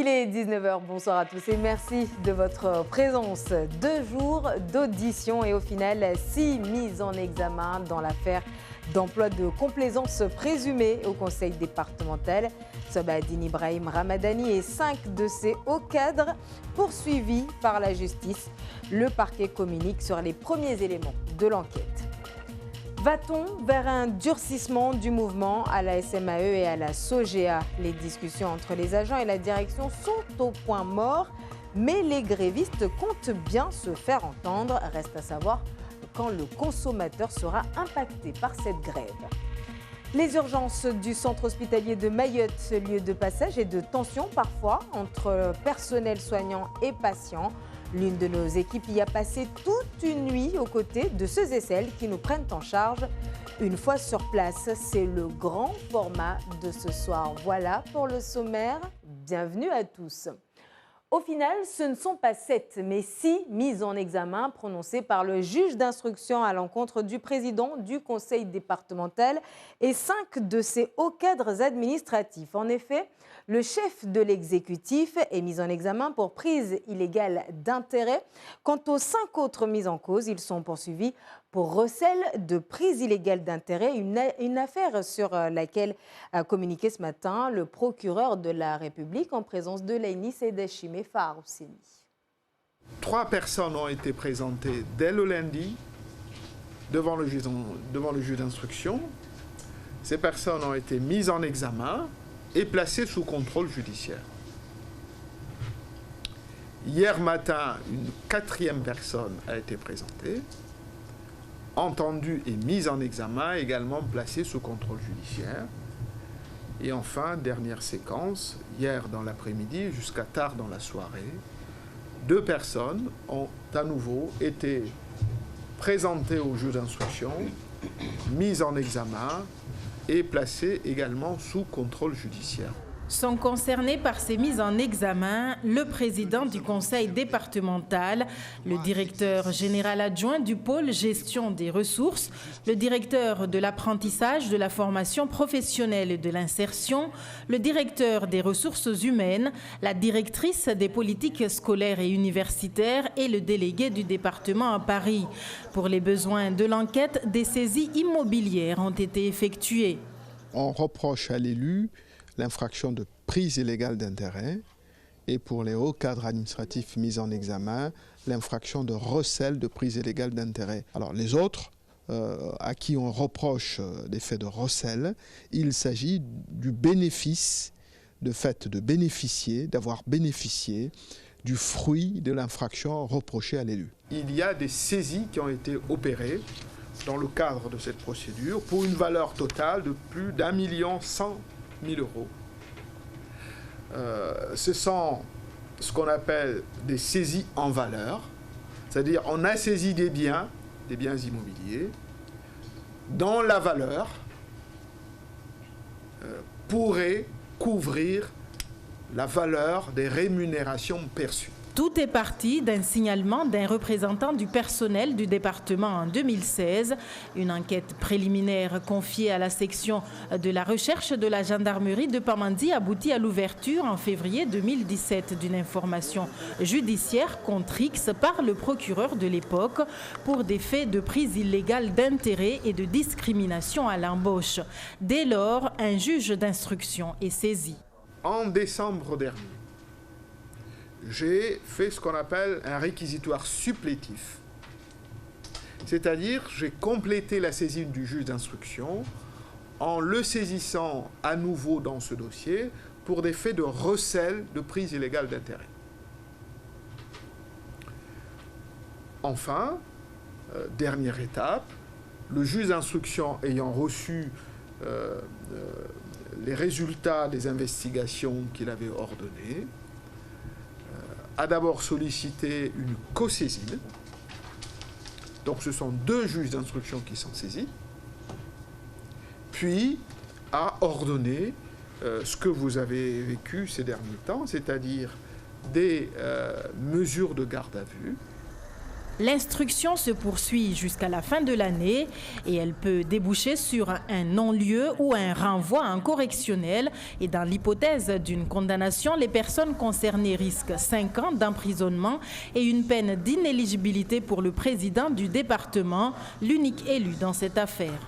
Il est 19h, bonsoir à tous et merci de votre présence. 2 jours d'audition et au final 6 mises en examen dans l'affaire d'emploi de complaisance présumée au conseil départemental. Sobhadine Ibrahim Ramadani et 5 de ses hauts cadres poursuivis par la justice. Le parquet communique sur les premiers éléments de l'enquête. Va-t-on vers un durcissement du mouvement à la SMAE et à la SOGEA? Les discussions entre les agents et la direction sont au point mort, mais les grévistes comptent bien se faire entendre. Reste à savoir quand le consommateur sera impacté par cette grève. Les urgences du centre hospitalier de Mayotte, lieu de passage et de tension parfois entre personnel soignant et patients. L'une de nos équipes y a passé toute une nuit aux côtés de ceux et celles qui nous prennent en charge. Une fois sur place, c'est le grand format de ce soir. Voilà pour le sommaire. Bienvenue à tous. Au final, ce ne sont pas 7, mais 6 mises en examen prononcées par le juge d'instruction à l'encontre du président du conseil départemental et 5 de ses hauts cadres administratifs. En effet, le chef de l'exécutif est mis en examen pour prise illégale d'intérêt. Quant aux 5 autres mises en cause, ils sont poursuivis pour recel de prise illégale d'intérêt, une affaire sur laquelle a communiqué ce matin le procureur de la République en présence de Laini Sedeshime Farouseni. 3 personnes ont été présentées dès le lundi devant le juge d'instruction. Ces personnes ont été mises en examen et placées sous contrôle judiciaire. Hier matin, une 4e personne a été présentée, entendue et mise en examen, également placée sous contrôle judiciaire. Et enfin, dernière séquence, hier dans l'après-midi jusqu'à tard dans la soirée, 2 personnes ont à nouveau été présentées au juge d'instruction, mises en examen et placées également sous contrôle judiciaire. Sont concernés par ces mises en examen le président du conseil départemental, le directeur général adjoint du pôle gestion des ressources, le directeur de l'apprentissage, de la formation professionnelle et de l'insertion, le directeur des ressources humaines, la directrice des politiques scolaires et universitaires et le délégué du département à Paris. Pour les besoins de l'enquête, des saisies immobilières ont été effectuées. On reproche à l'élu l'infraction de prise illégale d'intérêt et pour les hauts cadres administratifs mis en examen, l'infraction de recel de prise illégale d'intérêt. Alors les autres, à qui on reproche des faits de recel, il s'agit du bénéfice, de fait de bénéficier, d'avoir bénéficié du fruit de l'infraction reprochée à l'élu. Il y a des saisies qui ont été opérées dans le cadre de cette procédure pour une valeur totale de plus d'1,1 million d'euros. Ce sont ce qu'on appelle des saisies en valeur, c'est-à-dire on a saisi des biens immobiliers, dont la valeur pourrait couvrir la valeur des rémunérations perçues. Tout est parti d'un signalement d'un représentant du personnel du département en 2016. Une enquête préliminaire confiée à la section de la recherche de la gendarmerie de Pamandzi aboutit à l'ouverture en février 2017 d'une information judiciaire contre X par le procureur de l'époque pour des faits de prise illégale d'intérêt et de discrimination à l'embauche. Dès lors, un juge d'instruction est saisi. En décembre dernier, j'ai fait ce qu'on appelle un réquisitoire supplétif. C'est-à-dire, j'ai complété la saisine du juge d'instruction en le saisissant à nouveau dans ce dossier pour des faits de recel de prise illégale d'intérêt. Enfin, dernière étape, le juge d'instruction ayant reçu les résultats des investigations qu'il avait ordonnées, a d'abord sollicité une co-saisine. Donc ce sont 2 juges d'instruction qui sont saisis. Puis a ordonné ce que vous avez vécu ces derniers temps, c'est-à-dire des mesures de garde à vue L'instruction se poursuit jusqu'à la fin de l'année et elle peut déboucher sur un non-lieu ou un renvoi en correctionnel. Et dans l'hypothèse d'une condamnation, les personnes concernées risquent 5 ans d'emprisonnement et une peine d'inéligibilité pour le président du département, l'unique élu dans cette affaire.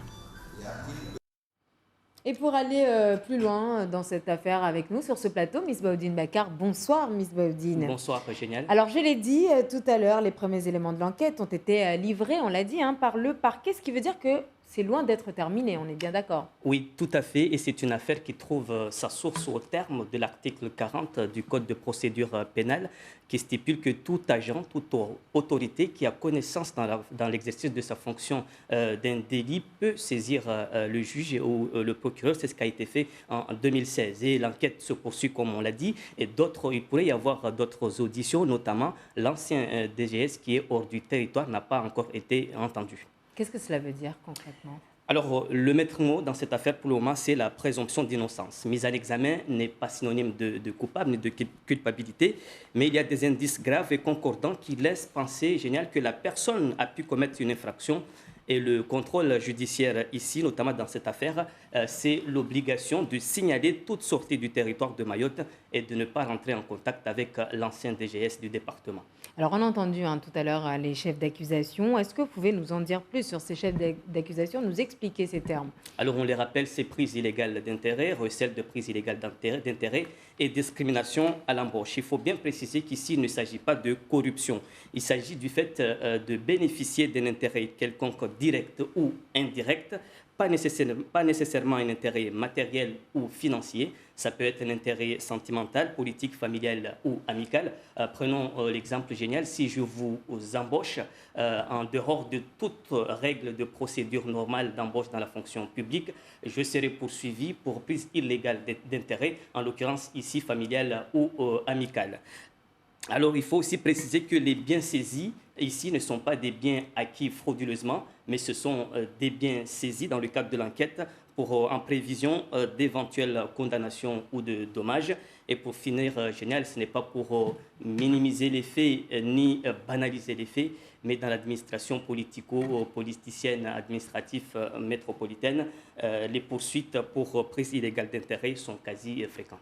Et pour aller plus loin dans cette affaire avec nous sur ce plateau, Miss Baoudine Bakar. Bonsoir Miss Baoudine. Bonsoir Génial. Alors je l'ai dit tout à l'heure, les premiers éléments de l'enquête ont été livrés, on l'a dit, par le parquet, ce qui veut dire que c'est loin d'être terminé, on est bien d'accord? Oui, tout à fait. Et c'est une affaire qui trouve sa source au terme de l'article 40 du Code de procédure pénale qui stipule que tout agent, toute autorité qui a connaissance dans l'exercice de sa fonction d'un délit peut saisir le juge ou le procureur. C'est ce qui a été fait en 2016. Et l'enquête se poursuit, comme on l'a dit. Et il pourrait y avoir d'autres auditions, notamment l'ancien DGS qui est hors du territoire n'a pas encore été entendu. Qu'est-ce que cela veut dire concrètement? Alors, le maître mot dans cette affaire, pour le moment, c'est la présomption d'innocence. Mise à l'examen n'est pas synonyme de coupable ni de culpabilité, mais il y a des indices graves et concordants qui laissent penser, Génial, que la personne a pu commettre une infraction. Et le contrôle judiciaire ici, notamment dans cette affaire, c'est l'obligation de signaler toute sortie du territoire de Mayotte et de ne pas rentrer en contact avec l'ancien DGS du département. Alors on a entendu tout à l'heure les chefs d'accusation. Est-ce que vous pouvez nous en dire plus sur ces chefs d'accusation, nous expliquer ces termes? Alors on les rappelle, c'est prise illégale d'intérêt, recel de prise illégale d'intérêt et discrimination à l'embauche. Il faut bien préciser qu'ici, il ne s'agit pas de corruption. Il s'agit du fait de bénéficier d'un intérêt quelconque direct ou indirect, pas nécessairement un intérêt matériel ou financier. Ça peut être un intérêt sentimental, politique, familial ou amical. Prenons l'exemple Génial. Si je vous embauche en dehors de toute règle de procédure normale d'embauche dans la fonction publique, je serai poursuivi pour prise illégale d'intérêt, en l'occurrence ici familiale ou amicale. Alors, il faut aussi préciser que les biens saisis ici ne sont pas des biens acquis frauduleusement, mais ce sont des biens saisis dans le cadre de l'enquête en prévision d'éventuelles condamnations ou de dommages. Et pour finir, Génial, ce n'est pas pour minimiser les faits ni banaliser les faits, mais dans l'administration politico-politicienne, administrative métropolitaine, les poursuites pour prise illégale d'intérêt sont quasi fréquentes.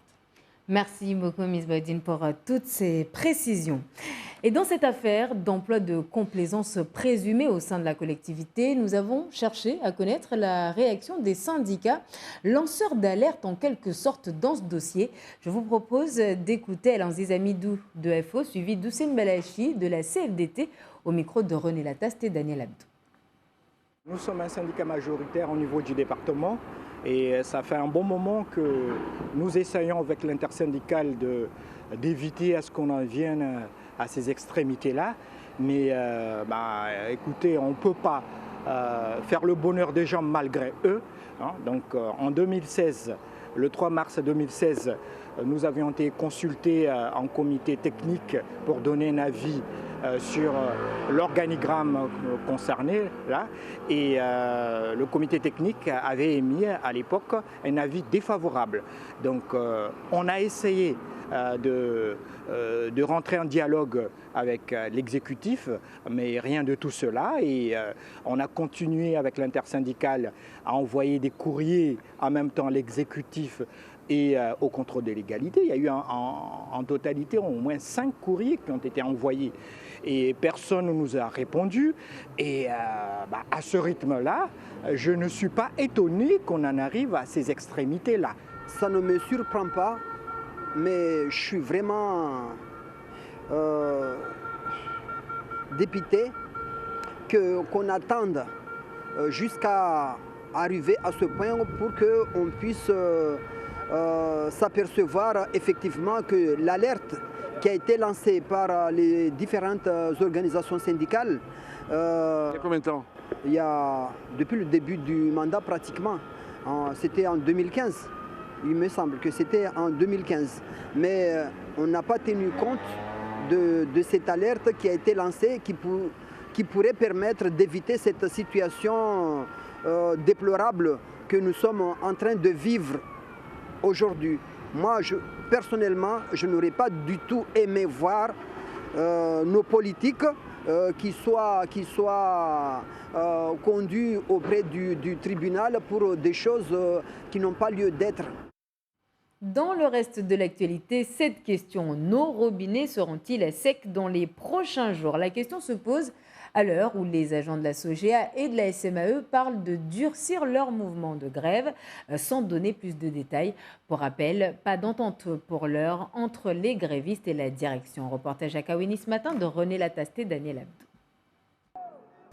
Merci beaucoup, Miss Baoudine, pour toutes ces précisions. Et dans cette affaire d'emploi de complaisance présumée au sein de la collectivité, nous avons cherché à connaître la réaction des syndicats, lanceurs d'alerte en quelque sorte dans ce dossier. Je vous propose d'écouter Alanziz Amidou de FO, suivi d'Houssine Balachi de la CFDT, au micro de René Lataste et Daniel Abdou. Nous sommes un syndicat majoritaire au niveau du département et ça fait un bon moment que nous essayons avec l'intersyndicale d'éviter à ce qu'on en vienne à ces extrémités-là. Mais écoutez, on ne peut pas faire le bonheur des gens malgré eux. Hein. Donc en 2016, le 3 mars 2016, nous avions été consultés en comité technique pour donner un avis sur l'organigramme concerné là, et le comité technique avait émis à l'époque un avis défavorable. Donc on a essayé de rentrer en dialogue avec l'exécutif, mais rien de tout cela. Et on a continué avec l'intersyndicale à envoyer des courriers en même temps à l'exécutif et au contrôle de légalité. Il y a eu en totalité au moins 5 courriers qui ont été envoyés et personne ne nous a répondu. Et à ce rythme-là, je ne suis pas étonné qu'on en arrive à ces extrémités-là. Ça ne me surprend pas, mais je suis vraiment dépité qu'on attende jusqu'à arriver à ce point pour qu'on puisse s'apercevoir effectivement que l'alerte qui a été lancée par les différentes organisations syndicales. Il y a combien de temps? Il y a depuis le début du mandat pratiquement. C'était en 2015. Il me semble que c'était en 2015. Mais on n'a pas tenu compte de cette alerte qui a été lancée, qui pourrait permettre d'éviter cette situation déplorable que nous sommes en train de vivre aujourd'hui. Moi, personnellement, je n'aurais pas du tout aimé voir nos politiques qui soit conduit auprès du tribunal pour des choses qui n'ont pas lieu d'être. Dans le reste de l'actualité, cette question, nos robinets seront-ils secs dans les prochains jours? La question se pose à l'heure où les agents de la SOGEA et de la SMAE parlent de durcir leur mouvement de grève sans donner plus de détails. Pour rappel, pas d'entente pour l'heure entre les grévistes et la direction. Reportage à Kawini ce matin de René Latasté et Daniel Abdou.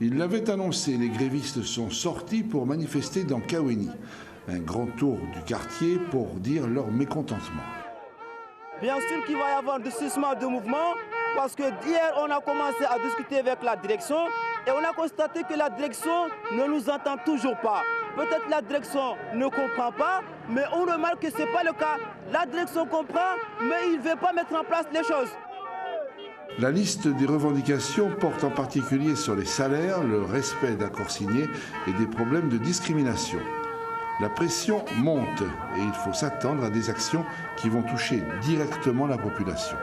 Ils l'avaient annoncé, les grévistes sont sortis pour manifester dans Kawini. Un grand tour du quartier pour dire leur mécontentement. Bien sûr qu'il va y avoir du cessement de mouvement parce que hier on a commencé à discuter avec la direction et on a constaté que la direction ne nous entend toujours pas. Peut-être la direction ne comprend pas, mais on remarque que ce n'est pas le cas. La direction comprend, mais il ne veut pas mettre en place les choses. La liste des revendications porte en particulier sur les salaires, le respect d'accords signés et des problèmes de discrimination. La pression monte et il faut s'attendre à des actions qui vont toucher directement la population.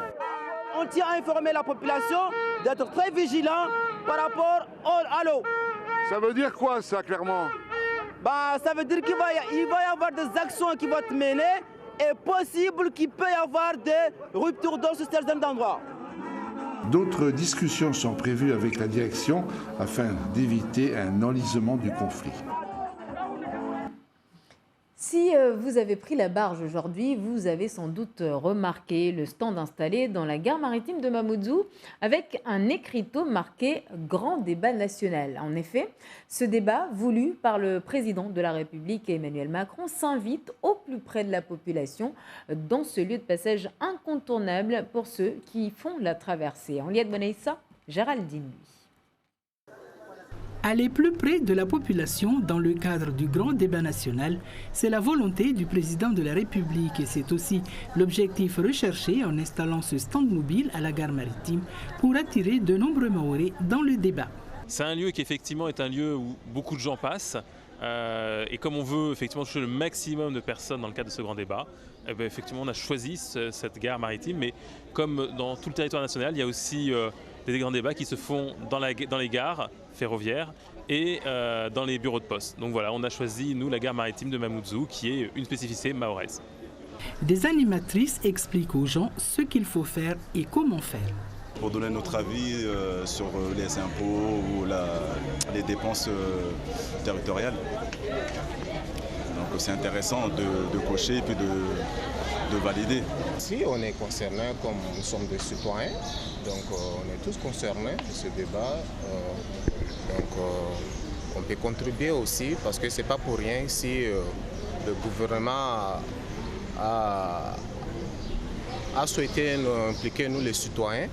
On tient à informer la population d'être très vigilant par rapport à l'eau. Ça veut dire quoi ça clairement? Ça veut dire qu'il va y avoir des actions qui vont être menées et possible qu'il peut y avoir des ruptures d'eau sur certains endroits. D'autres discussions sont prévues avec la direction afin d'éviter un enlisement du conflit. Si vous avez pris la barge aujourd'hui, vous avez sans doute remarqué le stand installé dans la gare maritime de Mamoudzou avec un écriteau marqué « Grand débat national ». En effet, ce débat, voulu par le président de la République Emmanuel Macron, s'invite au plus près de la population dans ce lieu de passage incontournable pour ceux qui font la traversée. En Liad Bonaïssa, Géraldine. Aller plus près de la population dans le cadre du grand débat national, c'est la volonté du président de la République et c'est aussi l'objectif recherché en installant ce stand mobile à la gare maritime pour attirer de nombreux Mahorais dans le débat. C'est un lieu qui effectivement est un lieu où beaucoup de gens passent et comme on veut effectivement toucher le maximum de personnes dans le cadre de ce grand débat, effectivement on a choisi cette gare maritime, mais comme dans tout le territoire national, il y a aussi des grands débats qui se font dans les gares ferroviaires et dans les bureaux de poste. Donc voilà, on a choisi, nous, la gare maritime de Mamoudzou, qui est une spécificité mahoraise. Des animatrices expliquent aux gens ce qu'il faut faire et comment faire. Pour donner notre avis sur les impôts ou les dépenses territoriales. Donc c'est intéressant de cocher et puis de valider. Si on est concerné comme nous sommes des citoyens, donc on est tous concernés de ce débat. On peut contribuer aussi parce que ce n'est pas pour rien si le gouvernement a souhaité nous impliquer, nous les citoyens.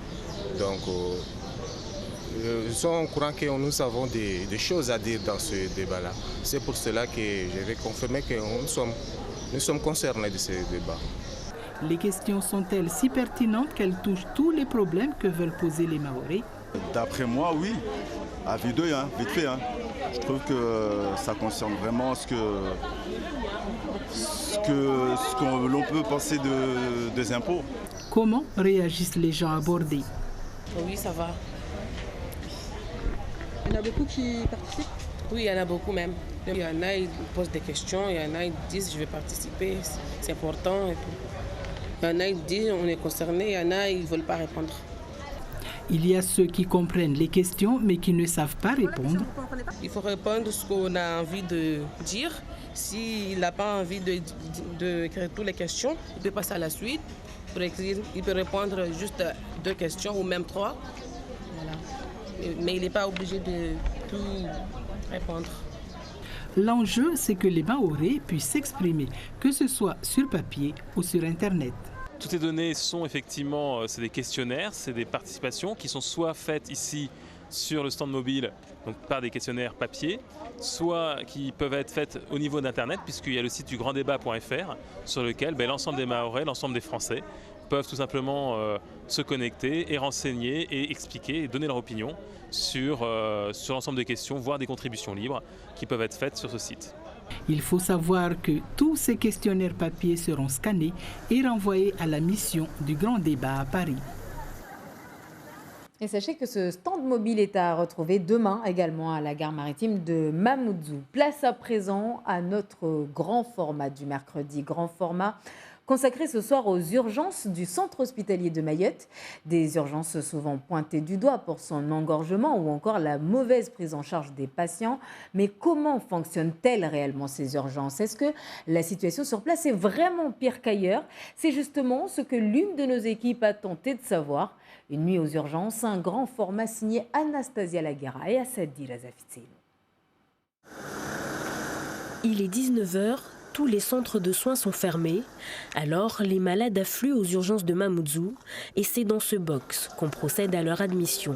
Donc ils sont au courant que nous avons des choses à dire dans ce débat-là. C'est pour cela que je vais confirmer que nous sommes concernés de ce débat. Les questions sont-elles si pertinentes qu'elles touchent tous les problèmes que veulent poser les Mahorais? D'après moi, oui. À vue d'œil, vite fait. Je trouve que ça concerne vraiment ce que l'on peut penser des impôts. Comment réagissent les gens abordés? Oui, ça va. Il y en a beaucoup qui participent? Oui, il y en a beaucoup même. Il y en a, ils posent des questions, il y en a, ils disent je vais participer, c'est important. Et tout. Il y en a, ils disent on est concerné, il y en a, ils ne veulent pas répondre. Il y a ceux qui comprennent les questions mais qui ne savent pas répondre. Il faut répondre ce qu'on a envie de dire. S'il n'a pas envie d'écrire toutes les questions, il peut passer à la suite. Il peut répondre juste 2 questions ou même 3. Voilà. Mais il n'est pas obligé de tout répondre. L'enjeu, c'est que les Mahorais puissent s'exprimer, que ce soit sur papier ou sur Internet. Toutes les données sont effectivement c'est des questionnaires, c'est des participations qui sont soit faites ici sur le stand mobile, donc par des questionnaires papier, soit qui peuvent être faites au niveau d'Internet, puisqu'il y a le site du granddébat.fr sur lequel l'ensemble des Mahorais, l'ensemble des Français peuvent tout simplement se connecter et renseigner et expliquer et donner leur opinion sur l'ensemble des questions, voire des contributions libres qui peuvent être faites sur ce site. Il faut savoir que tous ces questionnaires papier seront scannés et renvoyés à la mission du Grand Débat à Paris. Et sachez que ce stand mobile est à retrouver demain également à la gare maritime de Mamoudzou. Place à présent à notre grand format du mercredi. Grand format consacré ce soir aux urgences du centre hospitalier de Mayotte. Des urgences souvent pointées du doigt pour son engorgement ou encore la mauvaise prise en charge des patients. Mais comment fonctionnent-elles réellement ces urgences? Est-ce que la situation sur place est vraiment pire qu'ailleurs? C'est justement ce que l'une de nos équipes a tenté de savoir. Une nuit aux urgences, un grand format signé Anastasia Laguera et Assadi Lazafitse. Il est 19h. Tous les centres de soins sont fermés, alors les malades affluent aux urgences de Mamoudzou et c'est dans ce box qu'on procède à leur admission.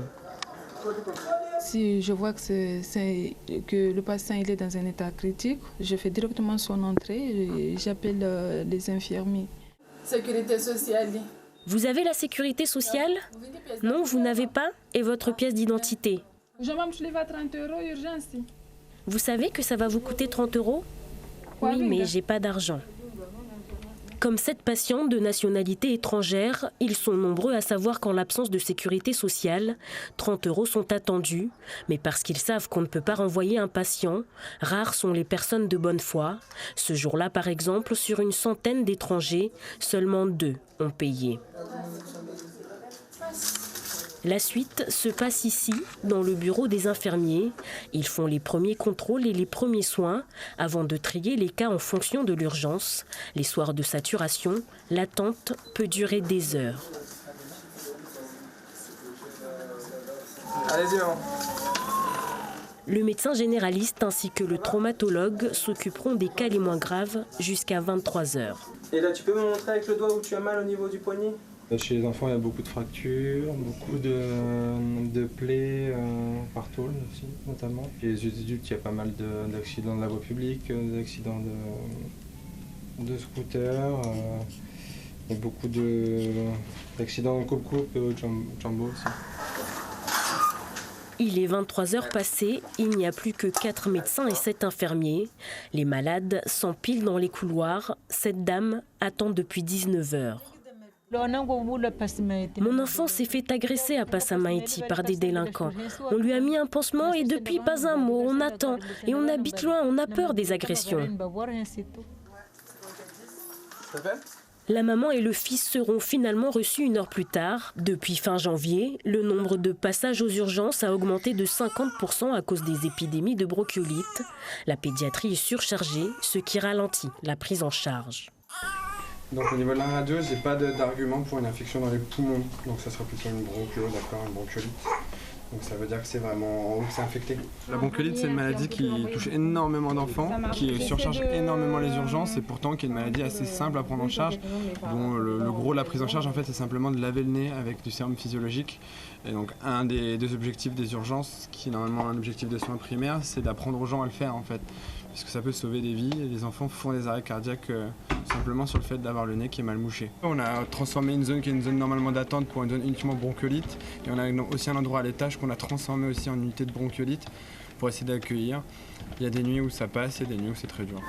Si je vois que le patient il est dans un état critique, je fais directement son entrée et j'appelle les infirmiers. Sécurité sociale. Vous avez la sécurité sociale? Non, vous n'avez pas? Et votre pièce d'identité? Je m'en suis à 30 € urgence. Vous savez que ça va vous coûter 30 €? Oui, mais j'ai pas d'argent. Comme cette patiente de nationalité étrangère, ils sont nombreux à savoir qu'en l'absence de sécurité sociale, 30 € sont attendus. Mais parce qu'ils savent qu'on ne peut pas renvoyer un patient, rares sont les personnes de bonne foi. Ce jour-là, par exemple, sur une centaine d'étrangers, seulement 2 ont payé. La suite se passe ici, dans le bureau des infirmiers. Ils font les premiers contrôles et les premiers soins avant de trier les cas en fonction de l'urgence. Les soirs de saturation, l'attente peut durer des heures. Allez-y, hein. Le médecin généraliste ainsi que le traumatologue s'occuperont des cas les moins graves jusqu'à 23 h. Et là, tu peux me montrer avec le doigt où tu as mal au niveau du poignet? Chez les enfants, il y a beaucoup de fractures, beaucoup de plaies partout aussi, notamment. Chez les adultes, il y a pas mal d'accidents de la voie publique, d'accidents de scooters, il y a beaucoup d'accidents de coupe-coupe et au jumbo aussi. Il est 23 h passées, il n'y a plus que 4 médecins et 7 infirmiers. Les malades s'empilent dans les couloirs. Cette dame attend depuis 19 h. Mon enfant s'est fait agresser à Passamaïti par des délinquants. On lui a mis un pansement et depuis pas un mot, on attend. Et on habite loin, on a peur des agressions. La maman et le fils seront finalement reçus 1 heure plus tard. Depuis fin janvier, le nombre de passages aux urgences a augmenté de 50% à cause des épidémies de bronchiolite. La pédiatrie est surchargée, ce qui ralentit la prise en charge. Donc au niveau de la radio, j'ai pas d'argument pour une infection dans les poumons. Donc ça sera plutôt une bronchiolite, d'accord, une bronchiolite. Donc ça veut dire que c'est vraiment en haut que c'est infecté. La bronchiolite, c'est une maladie qui touche énormément d'enfants, qui surcharge énormément les urgences et pourtant qui est une maladie assez simple à prendre en charge. Dont le gros de la prise en charge, en fait, c'est simplement de laver le nez avec du sérum physiologique. Et donc un des 2 objectifs des urgences, qui est normalement un objectif de soins primaires, c'est d'apprendre aux gens à le faire en fait. Puisque ça peut sauver des vies et les enfants font des arrêts cardiaques simplement sur le fait d'avoir le nez qui est mal mouché. On a transformé une zone qui est une zone normalement d'attente pour une zone uniquement bronchiolite et on a aussi un endroit à l'étage qu'on a transformé aussi en unité de bronchiolite pour essayer d'accueillir. Il y a des nuits où ça passe et des nuits où c'est très dur.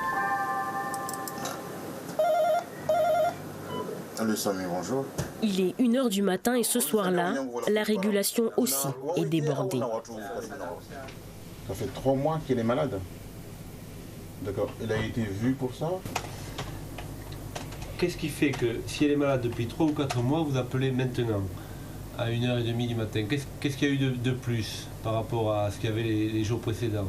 Bonjour. Il est 1 h du matin et ce soir-là, la régulation aussi est débordée. Ça fait 3 mois qu'il est malade. D'accord. Il a été vu pour ça? Qu'est-ce qui fait que si elle est malade depuis 3 ou 4 mois, vous appelez maintenant à 1h30 du matin? Qu'est-ce qu'il y a eu de plus par rapport à ce qu'il y avait les jours précédents?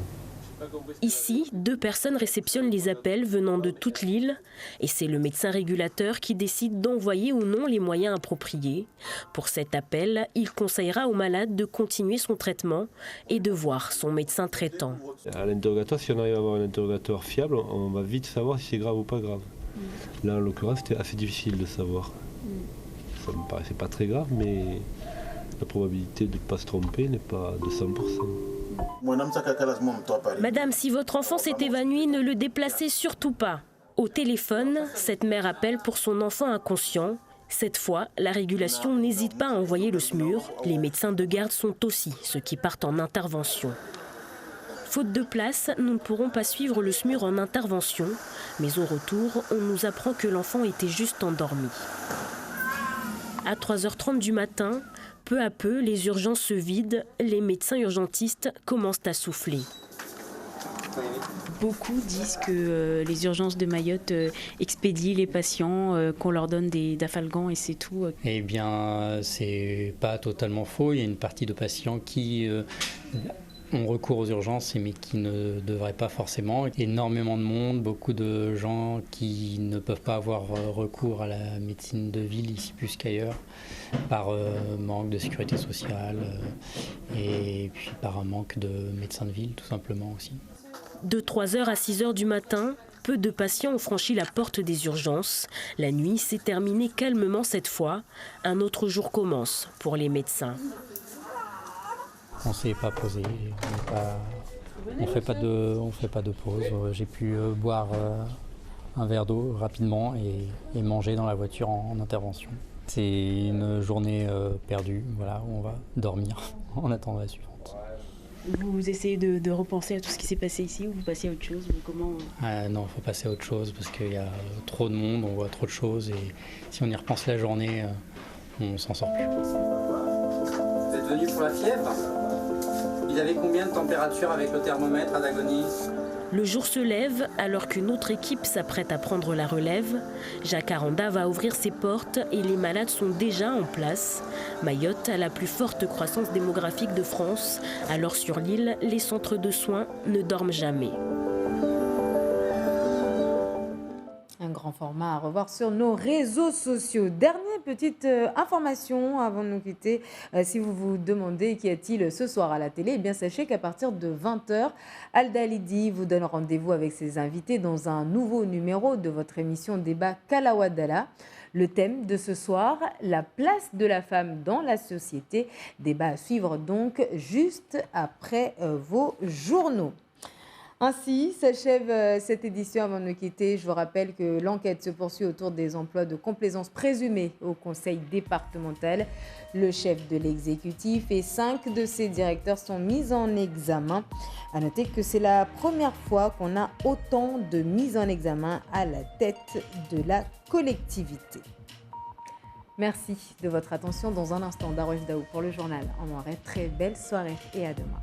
Ici, 2 personnes réceptionnent les appels venant de toute l'île et c'est le médecin régulateur qui décide d'envoyer ou non les moyens appropriés. Pour cet appel, il conseillera au malade de continuer son traitement et de voir son médecin traitant. À l'interrogatoire, si on arrive à avoir un interrogatoire fiable, on va vite savoir si c'est grave ou pas grave. Là, en l'occurrence, c'était assez difficile de savoir. Ça me paraissait pas très grave, mais la probabilité de ne pas se tromper n'est pas de 100%. Madame, si votre enfant s'est évanoui, ne le déplacez surtout pas. Au téléphone, cette mère appelle pour son enfant inconscient. Cette fois, la régulation n'hésite pas à envoyer le SMUR. Les médecins de garde sont aussi ceux qui partent en intervention. Faute de place, nous ne pourrons pas suivre le SMUR en intervention. Mais au retour, on nous apprend que l'enfant était juste endormi. À 3 h 30 du matin, Peu à peu, les urgences se vident, les médecins urgentistes commencent à souffler. Beaucoup disent que les urgences de Mayotte expédient les patients, qu'on leur donne des dafalgan et c'est tout. Eh bien, c'est pas totalement faux. Il y a une partie de patients qui ont recours aux urgences, mais qui ne devraient pas forcément. Énormément de monde, beaucoup de gens qui ne peuvent pas avoir recours à la médecine de ville ici plus qu'ailleurs, par manque de sécurité sociale et puis par un manque de médecins de ville tout simplement aussi. De 3h à 6h du matin, peu de patients ont franchi la porte des urgences. La nuit s'est terminée calmement cette fois. Un autre jour commence pour les médecins. On ne s'est pas posé, on ne fait pas de pause. J'ai pu boire un verre d'eau rapidement et manger dans la voiture en intervention. C'est une journée perdue, voilà, où on va dormir en attendant la suivante. Vous essayez de repenser à tout ce qui s'est passé ici ou vous passez à autre chose comment... Non, il faut passer à autre chose parce qu'il y a trop de monde, on voit trop de choses et si on y repense la journée, on s'en sort plus. Vous êtes venu pour la fièvre? Il y avait combien de température avec le thermomètre à Dagonie? Le jour se lève alors qu'une autre équipe s'apprête à prendre la relève. Jacaranda va ouvrir ses portes et les malades sont déjà en place. Mayotte a la plus forte croissance démographique de France. Alors sur l'île, les centres de soins ne dorment jamais. Un grand format à revoir sur nos réseaux sociaux. Dernière petite information avant de nous quitter. Si vous vous demandez qu'y a-t-il ce soir à la télé, eh bien sachez qu'à partir de 20h, Alda Lidi vous donne rendez-vous avec ses invités dans un nouveau numéro de votre émission Débat Kalawadala. Le thème de ce soir, la place de la femme dans la société. Débat à suivre donc juste après vos journaux. Ainsi s'achève cette édition. Avant de nous quitter, je vous rappelle que l'enquête se poursuit autour des emplois de complaisance présumés au conseil départemental. Le chef de l'exécutif et 5 de ses directeurs sont mis en examen. À noter que c'est la première fois qu'on a autant de mises en examen à la tête de la collectivité. Merci de votre attention. Dans un instant, Daroche Daou pour le journal en Moiret. Très belle soirée et à demain.